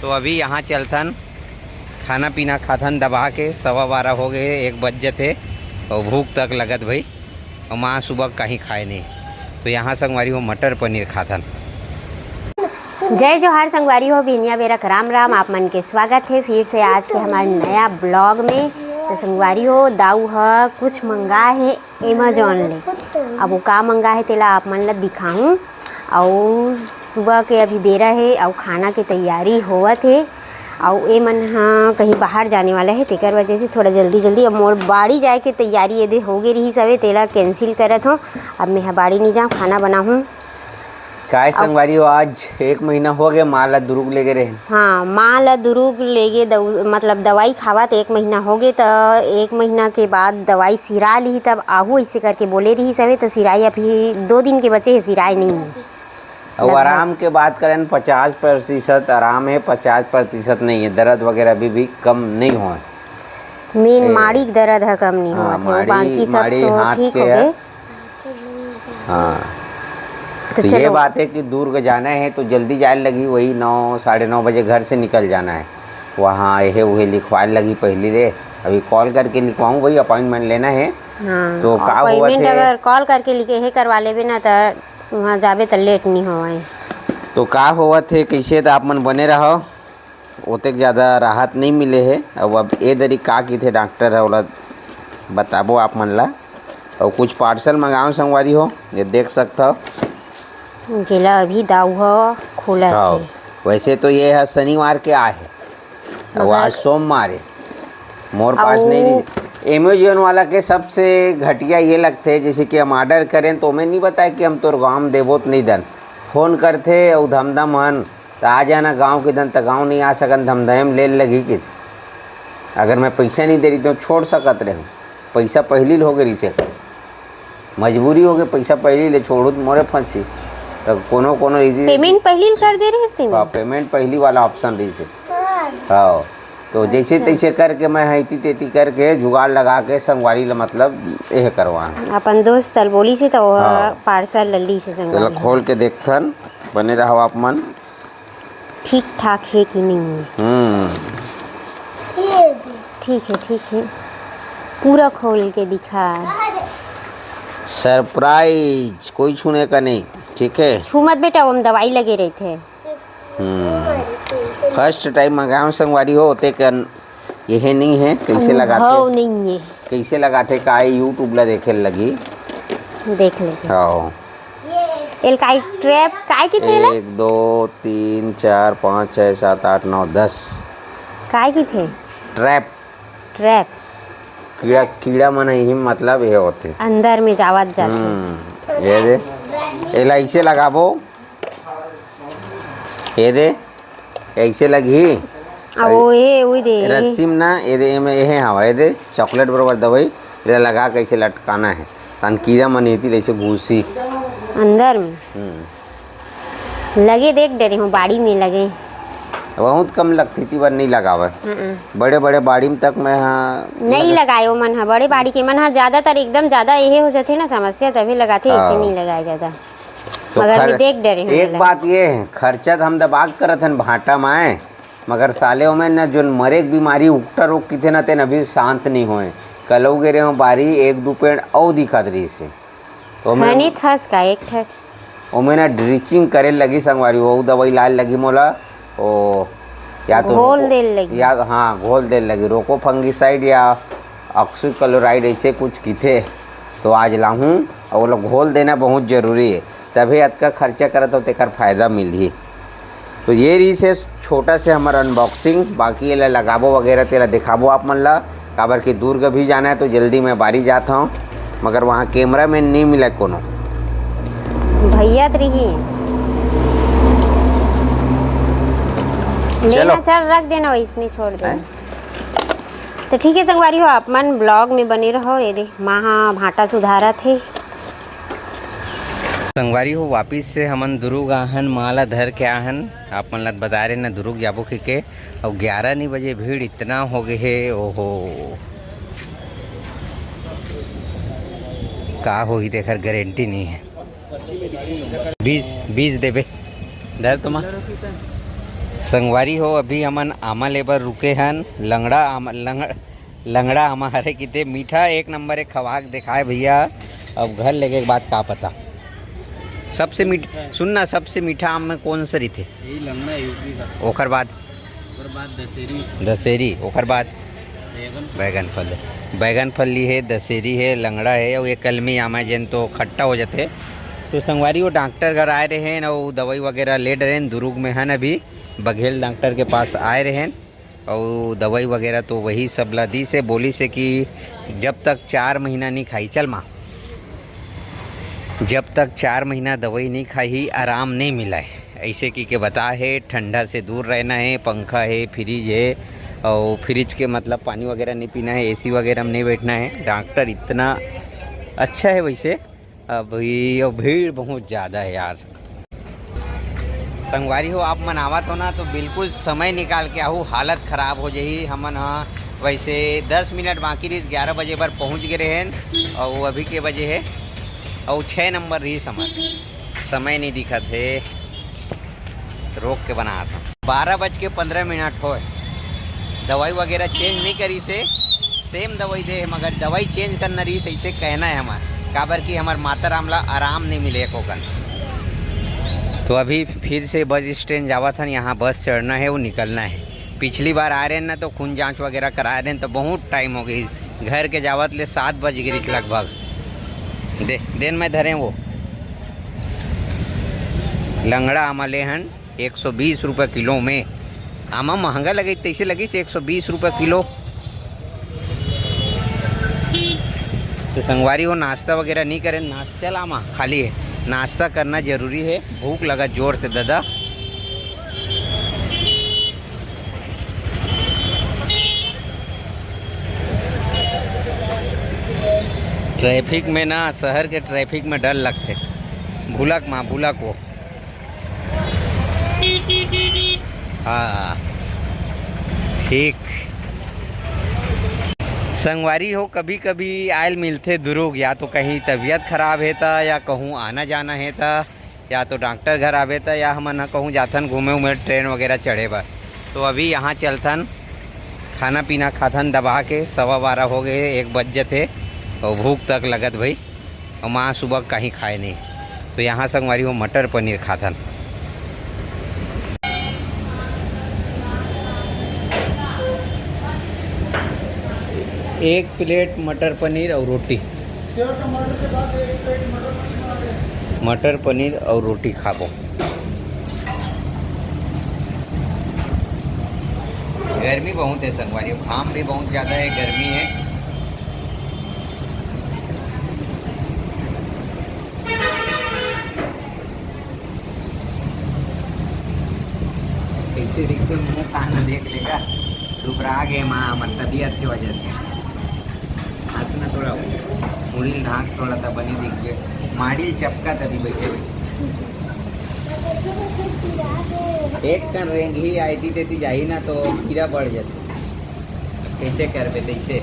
तो अभी यहाँ चलथन खाना पीना खाथन दबा के 12:15 हो गए 1 बज जाते और भूख तक लगत भाई और माँ सुबह कहीं खाए नहीं तो यहाँ संगवारी हो मटर पनीर खाथन। जय जोहार संगवारी हो बिनिया बेरा राम राम। आप मन के स्वागत है फिर से आज के हमारे नया ब्लॉग में। तो संगवारी हो दाऊ ह कुछ मंगा है अमेजोन ले। अब वो का मंगा है तेला आप मन ला दिखाऊं। और सुबह के अभी बेरा है और खाना के तैयारी होवत है और ए मन हाँ कहीं बाहर जाने वाला है तेकर वजह से थोड़ा जल्दी अब मोर बाड़ी जाए के तैयारी यदि हो गई रही सवे तेला कैंसिल करत हूँ। अब मैं बाड़ी नहीं जाऊँ खाना बनाऊँ। काय संगवारी हो आज 1 महीना हो गया माँ ला दुरुग ले गए रहे। हाँ माँ ला दुरुग ले गए मतलब दवाई खावा तो 1 महीना हो गए। तो 1 महीना के बाद दवाई सिरा ली तब आहू ऐसे करके बोले रही सवे। तो सिराई अभी 2 दिन के बचे है सिराई नहीं है। और आराम के बात करें 50% आराम है 50% नहीं है। दर्द वगैरह अभी भी कम नहीं हुआ। मेन माड़ी दर्द है कम नहीं हुआ थे बाकी सब तो ठीक हो गए। हाँ तो ये बात है कि दूर का जाना है तो जल्दी जाने लगी वही 9 साढ़े 9 बजे घर से निकल जाना है। वहाँ यह वही लिखवाने लगी पहली रे अभी कॉल करके लिखवाऊँ भाई अपॉइंटमेंट लेना है। हाँ, तो का हुआ थे अगर कॉल करके लिखे है करवा ले ना तो वहाँ जाबे तो लेट नहीं होए। तो का हुआ थे कैसे तो आप मन बने रहो ओते ज़्यादा राहत नहीं मिले है। अब ए दरी का की थे डॉक्टर है ओला बताबो आप मन ला। और कुछ पार्सल मंगाओ संगवारी हो ये देख सकता हो जिला अभी दाऊ हो खुला है। वैसे तो ये है शनिवार के आए है और आज सोमवार है मोर पास नहीं। अमेजोन वाला के सबसे घटिया ये लगते है जैसे कि हम ऑर्डर करें तो हमें नहीं बताया कि हम तोर गाँव देवो तो नहीं दन फ़ोन करते और धमधम हन तो आ जाना गांव के दन तो गांव नहीं आ सकन धमधम ले लगी कि अगर मैं पैसा नहीं दे रही तो छोड़ सकत रहे पैसा पहली हो गई से मजबूरी हो गई पैसा पहली ले छोड़ू तो मोरे फंसी तो कोनो पेमेंट पहली कर दे रही। हाँ पेमेंट पहली वाला ऑप्शन रही से। हाँ तो जैसे तैसे करके मैं हैती तेती करके जुगाड़ लगा के संगवारी ला मतलब यह करवा अपन दोस्त तल बोली से तो पार्सल लल्ली से चलो खोल के देखथन बने रहो आप मन ठीक ठाक है कि नहीं है। ठीक है पूरा खोल के दिखा। सरप्राइज कोई छूने का नहीं ठीक है। छू मत बेटा हम दवाई लगे रहे थे। फर्स्ट टाइम मंगाओ संगवारी हो होते कर यह नहीं है कैसे लगाते नहीं है कैसे लगाते का यूट्यूब ला देखे लगी देख ले। हाँ एल काई ट्रैप काय की थे 1 2 3 4 5 6 7 8 9 10 काय की थे ट्रैप कीड़ा मन ही मतलब ये होते अंदर में जावत जाते। ये दे एला ऐसे लगाबो ये दे ऐसे लगी वो ये दे रस्सी में ना ये दे में ये हवा ये दे चॉकलेट बराबर दवाई ये लगा कैसे लटकाना है तन कीड़ा मन हेती ऐसे घुसी अंदर में लगे देख डरे हूँ बाड़ी में लगे बहुत कम लगती थी पर नहीं लगावे बड़े बाड़ी में तक मैं नहीं लगाए वो मन बड़े बाड़ी के मन ज्यादातर एकदम ज्यादा यही हो जाते ना समस्या तभी लगाते ऐसे नहीं लगाए ज्यादा तो मगर मैं देख डरे एक बात ये है खर्चा हम दबाग करत हन भाटा माए मगर साले में न जो मरेक बीमारी उकटा रोग की थे ना तेन अभी शांत नहीं हुए कल गिरे हो बारी 1-2 पेड़ और दिखत रही से तो मैं थस का एक ठक ओमे ना ड्रिचिंग करे लगी संगवारी वो दवाई लाल लगी मोला ओ या तो घोल दे लगी या हाँ घोल दे लगी रोको फंगिसाइड या ऑक्सीक्लोराइड ऐसे कुछ की थे तो आज लाहूँ और वो लोग घोल देना बहुत ज़रूरी है तभी अतका खर्चा करत हो तेकर फायदा मिली। तो ये रही से छोटा से हमारा अनबॉक्सिंग बाकी ये लगाबो वगैरह तेला दिखाबो आप मन ला काबर के दूर का भी जाना है तो जल्दी मैं बारी जाता हूँ मगर वहाँ कैमरा मैन नहीं मिला कोनो भैया रही लेना चल रख देना इसने छोड़ दे तो ठीक है संगवारी हो आप मन ब्लॉग में बने रहो। ये दे माँ भाटा सुधारा थे संगवारी हो वापिस से हमन दुरुग आहन माला धर के आहन आप मन ला बता रहे ना दुरुग जाबो के और 11 नहीं बजे भीड़ इतना हो गए है ओहो का हो ही देकर गारंटी नहीं है 20 देबे धर तुम संगवारी हो अभी हमन आमा लेबर रुके हन लंगड़ा आमा हरे किते मीठा एक नंबर एक खवाक दिखाए भैया। अब घर लेके के बाद का पता सबसे मीठा सुनना सबसे मीठा आम में कौन सा थे यही लंगड़ा यूपी का। ओकर बाद दशहरी ओकर बाद बैगन फल ली है, दशहरी है, लंगड़ा है और ये कलमी आमा है जन तो खट्टा हो जाते। तो संगवारी वो डॉक्टर घर आए रहे हैं और दवाई वगैरह ले रहे हैं। दुर्ग में है अभी बघेल डॉक्टर के पास आए रहे हैं और दवाई वगैरह तो वही सब लदी से बोली से कि जब तक 4 महीना नहीं खाई चल माँ, जब तक 4 महीना दवाई नहीं खाई आराम नहीं मिला है। ऐसे की बता है ठंडा से दूर रहना है, पंखा है, फ्रिज है और फ्रिज के मतलब पानी वगैरह नहीं पीना है, एसी वगैरह में नहीं बैठना है। डॉक्टर इतना अच्छा है वैसे। अभी और भीड़ बहुत ज़्यादा है यार। संगवारी हो आप मनावा तो ना तो बिल्कुल समय निकाल के आहू, हालत ख़राब हो जाही हमन। हाँ वैसे 10 मिनट बाकी रही 11 बजे पर पहुँच गए हैं और वो अभी के बजे है और 6 नंबर रही समय नहीं दिखा थे रोक के बना था। 12:15 हो दवाई वगैरह चेंज नहीं करी से सेम दवाई दे मगर दवाई चेंज करना रही सही से कहना है हमारा काबर की हमार माता रामला आराम नहीं मिले कोकन। तो अभी फिर से बस स्टैंड जावा था, यहाँ बस चढ़ना है वो निकलना है। पिछली बार आ रहे हैं ना तो खून जांच वगैरह करा रहे हैं तो बहुत टाइम हो गई। घर के जावत ले 7 बज गई लगभग। दिन में धरे वो लंगड़ा आमा ले हन 120 रुपये किलो में। आमा महंगा लगे तैसे लगी से 120 रुपये किलो। तो संगवारी हो नाश्ता वगैरह नहीं करें, नाश्ता लामा खाली है, नाश्ता करना ज़रूरी है। भूख लगा जोर से दादा। ट्रैफिक में ना शहर के ट्रैफिक में डर लगते भूलक माँ भूलक वो। हाँ ठीक। संगवारी हो कभी कभी आयल मिलते दुर्ग, या तो कहीं तबीयत खराब है था या कहूँ आना जाना है था या तो डॉक्टर घर आवे था या हम ना कहूँ जाथन घूमे उमे ट्रेन वगैरह चढ़े बा। तो अभी यहाँ चलथन खाना पीना खाथन दबा के 12:15 हो गए 1 बज थे और भूख तक लगत भाई और माँ सुबह कहीं खाए नहीं। तो यहाँ संगवारी हो मटर पनीर खाथन। एक प्लेट मटर पनीर और रोटी, मटर पनीर और रोटी खाबो। गर्मी बहुत है संगवारी, घाम भी बहुत ज़्यादा है, गर्मी है। ऐसे देखते मुँह कान देख लेगा दुबरा गए माँ मत तबीयत की वजह से। हंसना थोड़ा मुड़ील ढाक थोड़ा सा बनी दिख गए माड़ील चपका तभी बैठे एक कर रेंगी आई थी देती जाही ना तो कीड़ा बढ़ जाते कैसे कर बे तैसे।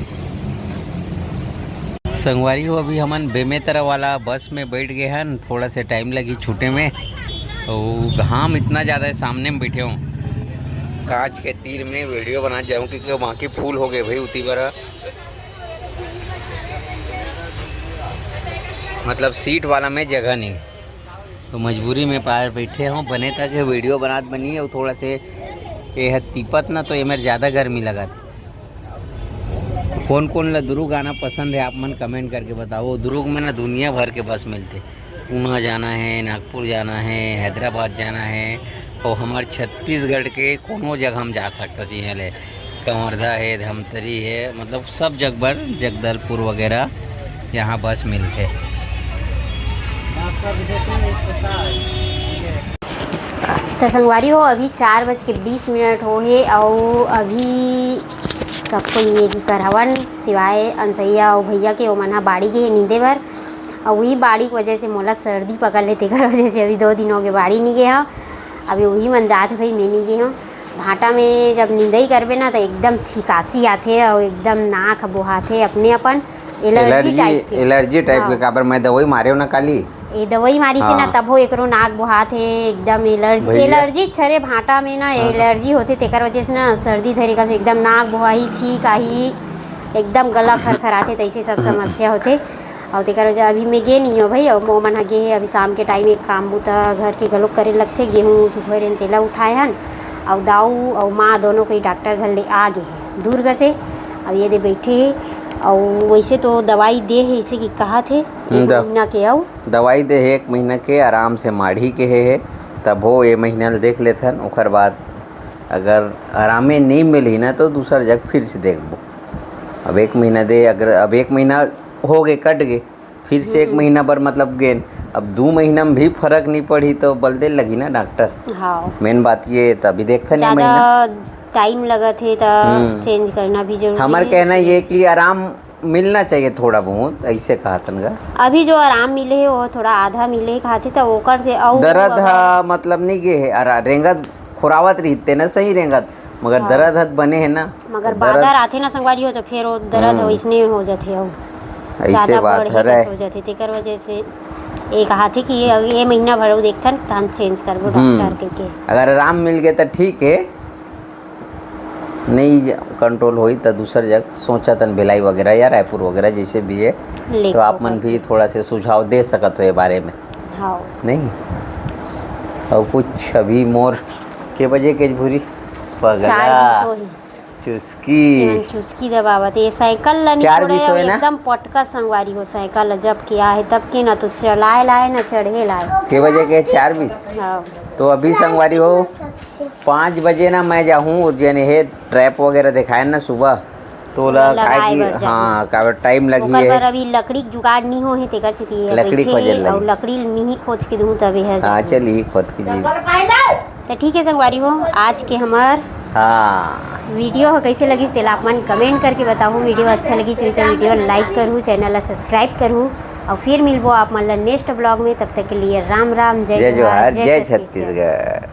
संगवारी हो अभी हमन बेमेतरा वाला बस में बैठ गए हैं, थोड़ा सा टाइम लगी छूटे में और घाम इतना ज़्यादा है। सामने में बैठे हूँ कांच के तीर में वीडियो बना जाऊँ क्योंकि वहाँ की फूल हो गए भाई उती बार मतलब सीट वाला में जगह नहीं तो मजबूरी में पार बैठे हूँ बने तक वीडियो बनात बनी और थोड़ा से ये तीपत ना तो ये मेरे ज़्यादा गर्मी लगा था। कौन कौन ला दुर्ग आना पसंद है आप मन कमेंट करके बताओ। दुर्ग में ना दुनिया भर के बस मिलते, पूना जाना है, नागपुर जाना है, हैदराबाद जाना है और हमारे छत्तीसगढ़ के कोनो जगह हम जा सकते जी ले कंवरधा है, धमतरी है, मतलब सब जगह जगदलपुर वगैरह यहाँ बस मिलते। तो संगवारी हो अभी 4:20 हो है और अभी सबको ये की करहवन सिवाय अनसैया और भैया के ओमन बाड़ी के नींदे बर और वही बाड़ी की वजह से मोला सर्दी पकड़ लेते कर वजह से अभी 2 दिन हो गए बाड़ी नहीं गए हाँ। अभी वही मन जात भाई मैं नहीं गए हूँ। भाटा में जब नींदई करबे ना तो एकदम छिकासी आते और एकदम नाक बोहाते अपने अपन एलर्जी टाइप के काबर मैं दवाई मारे हो ना काली ये दवाई मारी से ना हाँ। तब हो एकरो नाक बुहात है एकदम भैया। एलर्जी छरे भाटा में ना एलर्जी होते तेकर वजह से ना सर्दी धरे का से एकदम नाक बुहाई छींक आही एकदम गला खरखराते तैसे सब समस्या होते और तेकर वजह अभी मैं गे नहीं हो भाई और मो मन ह गे हे अभी शाम के टाइम एक काम बूता घर के घलोक करे लगथे गेहूँ सुखोरे तेला उठाए हन और दाऊ और माँ दोनों कोई डॉक्टर घर ले आ गए हैं दुर्ग से। अब ये दे बैठे है और वैसे तो दवाई दे है इसे कि कहा थे एक महीना के आओ दवाई दे है 1 महीना के आराम से माढ़ी के है तब हो ये महीना देख लेथन ओकर बाद अगर आरामे नहीं मिली ना तो दूसर जग फिर से देखबो। अब 1 महीना दे अगर अब 1 महीना हो गए कट गए फिर से 1 महीना पर मतलब गेन अब 2 महीना में भी फर्क नहीं पड़ी तो बलदे लगी ना डॉक्टर। हाँ मेन बात ये तभी देखथन ये ज़्यादा महीना टाइम लगा थे तो चेंज करना भी जरूरी हमार है। कहना ये कि आराम मिलना चाहिए थोड़ा बहुत ऐसे कहा तनगा अभी जो आराम मिले है वो थोड़ा आधा मिले खाते तो ओकर से और दर्द मतलब नहीं गे है रेंगत खुरावत रहते ना सही रेंगत मगर दर्द हत बने है ना मगर बादर आथे ना संगवारी हो तो फिर वो दर्द वैसने हो जाते हो ऐसे बात है हो जाते तेकर वजह से एक हाथी कि ये महीना भर देखथन तान चेंज करबो डॉक्टर के अगर आराम मिल गया तो ठीक है नहीं कंट्रोल हुई तो दूसर जग सोचा तन भिलाई वगैरह या रायपुर वगैरह जैसे भी है तो आप मन भी थोड़ा से सुझाव दे सकत हो ये बारे में। हाँ नहीं और कुछ अभी मोर के बजे के भूरी पगला चुस्की चुस्की दबावत ये साइकिल ला नहीं 4 छोड़े बीस और होए ना? एकदम पटका संगवारी हो साइकिल जब किया है तब के ना तो चलाए लाए ना चढ़े लाए के बजे के 4:20 हाँ तो अभी संगवारी हो 5 बजे ना मैं जाऊँ जने है ट्रैप वगैरह दिखाए ना सुबह तो लगाए बर जाहूं। हाँ का टाइम लगी ओकर बर है अभी लकड़ी जुगाड़ नहीं हो है तेकर से ती लकड़ी खोजल लगी। और लकड़ी नहीं खोज के दूँ तभी है हाँ चलिए खुद कीजिए तो ठीक है संगवारी हो आज के हमार हाँ वीडियो हो कैसे लगी तेल आप मन कमेंट करके बताओ वीडियो अच्छा लगी तो वीडियो लाइक करूँ चैनल सब्सक्राइब करूँ और फिर मिलबो आप मन नेक्स्ट ब्लॉग में तब तक के लिए राम राम जय जय जोहार जय छत्तीसगढ़। छत्तीसगढ़।